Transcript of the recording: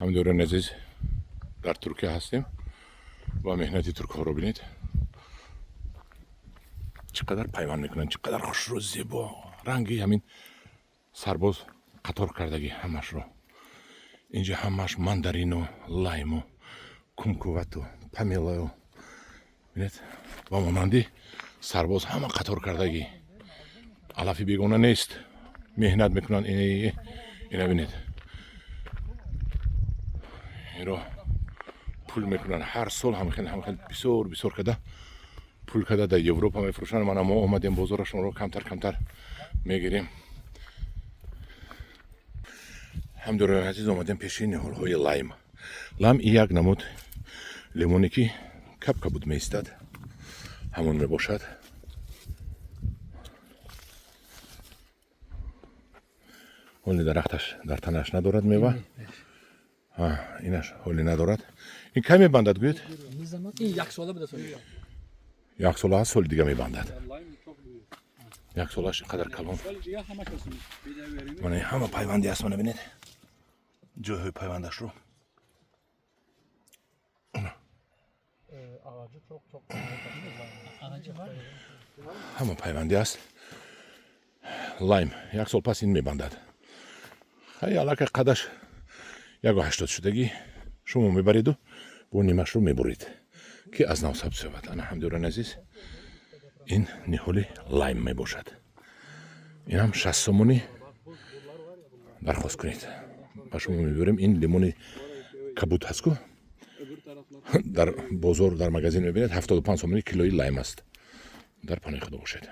همدوران عزیز در ترکیه هستیم و مهنتی ترک ها رو بینید چقدر پیوند میکنن، چقدر خوش رو زیبا رنگی همین سرباز قطار کردگی همش رو اینجا همش ماندارین و لایم و کمکووت و پامیلا و بینید و مانندی سرباز همه قطار کردگی علافی بیگونه نیست مهنت میکنن اینا بینید این رو پول میکنن هر سال همخیل بسیار کده پول کده در یوروپا میفروشن ما اومدیم بازارشون رو کمتر میگیریم همدوران عزیز اومدیم پیش نهال های لایم یک نمود لیمونی که کپ بود میستد همون میباشد حالی درختش در تنش ندارد میوه اینش حالی ندارد این کی میبندد گوید؟ این یک ساله بوده سالی یک ساله هست سال دیگه میبندد یک سالش قدر کلان من همه پیوندی هست من ببینید جای پیوندش رو همه پیوندی است لایم یک سال پس این میبندد خیلی علاقه قدش 1.80 شدگی شما میبرید و با نیمش رو میبرید که از نو ثبت شود. انا همدوران عزیز این نهال لایم میباشد این هم 60 سومونی درخواست کنید با شما میبریم این لیمونی کبوت هست که در بازار در مغازه میبینید 75 سومونی کیلوی لایم است در پانه خود باشید